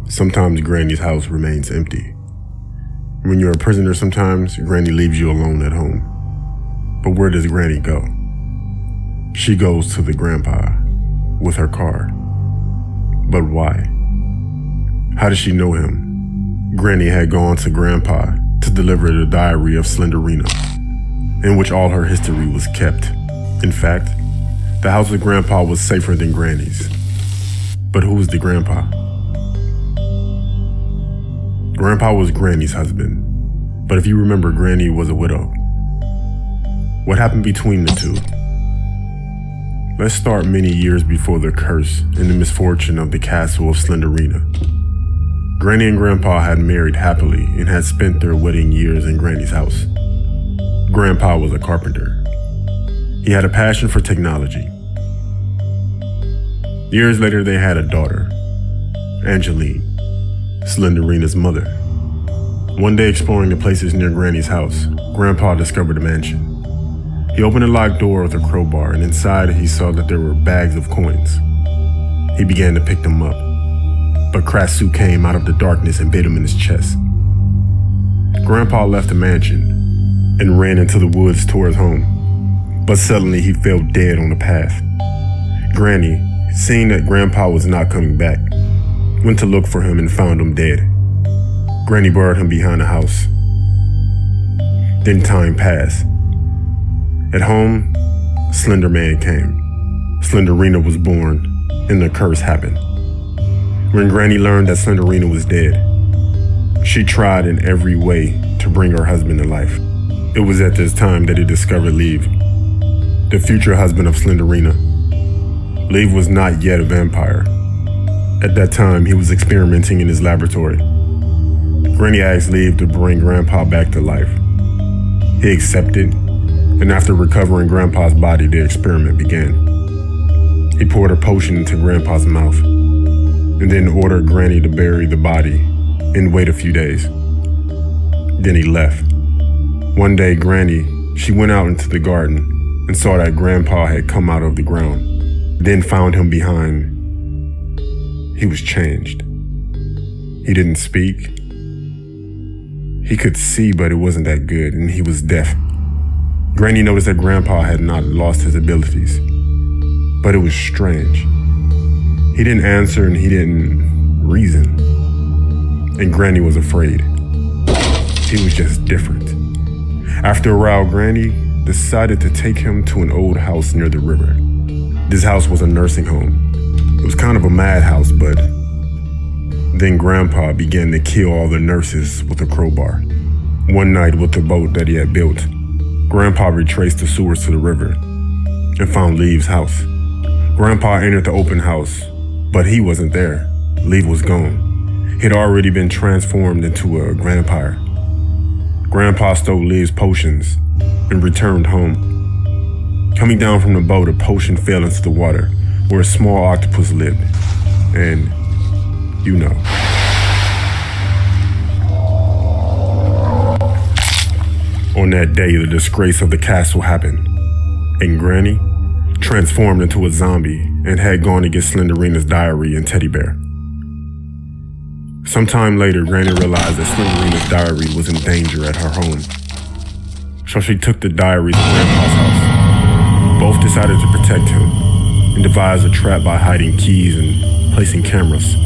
Sometimes Granny's house remains empty. When you're a prisoner, sometimes Granny leaves you alone at home. But where does Granny go? She goes to the grandpa with her car. But why? How does she know him? Granny had gone to Grandpa to deliver the diary of Slenderina, in which all her history was kept. In fact, the house of Grandpa was safer than Granny's. But who was the grandpa? Grandpa was Granny's husband, but if you remember, Granny was a widow. What happened between the two? Let's start many years before the curse and the misfortune of the castle of Slenderina. Granny and Grandpa had married happily and had spent their wedding years in Granny's house. Grandpa was a carpenter. He had a passion for technology. Years later, they had a daughter, Angeline, Slenderina's mother. One day, exploring the places near Granny's house, Grandpa discovered a mansion. He opened a locked door with a crowbar, and inside he saw that there were bags of coins. He began to pick them up, but Krasu came out of the darkness and bit him in his chest. Grandpa left the mansion and ran into the woods towards home, but suddenly he fell dead on the path. Granny, seeing that Grandpa was not coming back, went to look for him and found him dead. Granny buried him behind the house. Then time passed. At home, Slender Man came. Slenderina was born, and the curse happened. When Granny learned that Slenderina was dead, she tried in every way to bring her husband to life. It was at this time that he discovered Leave, the future husband of Slenderina. Leave was not yet a vampire. At that time, he was experimenting in his laboratory. Granny asked Leave to bring Grandpa back to life. He accepted, and after recovering Grandpa's body, the experiment began. He poured a potion into Grandpa's mouth, and then ordered Granny to bury the body and wait a few days. Then he left. One day, Granny, she went out into the garden and saw that Grandpa had come out of the ground. Then found him behind. He was changed. He didn't speak. He could see, but it wasn't that good, and he was deaf. Granny noticed that Grandpa had not lost his abilities, but it was strange. He didn't answer and he didn't reason, and Granny was afraid. He was just different. After a while, Granny decided to take him to an old house near the river. This house was a nursing home. It was kind of a madhouse, but then Grandpa began to kill all the nurses with a crowbar. One night, with the boat that he had built, Grandpa retraced the sewers to the river and found Leave's house. Grandpa entered the open house, but he wasn't there. Leave was gone. He had already been transformed into a vampire. Grandpa stole Leave's potions and returned home. Coming down from the boat, a potion fell into the water where a small octopus lived. And, you know. On that day, the disgrace of the castle happened, and Granny transformed into a zombie and had gone to get Slenderina's diary and teddy bear. Sometime later, Granny realized that Slenderina's diary was in danger at her home. So she took the diary to Grandpa's house. Both decided to protect him and devised a trap by hiding keys and placing cameras.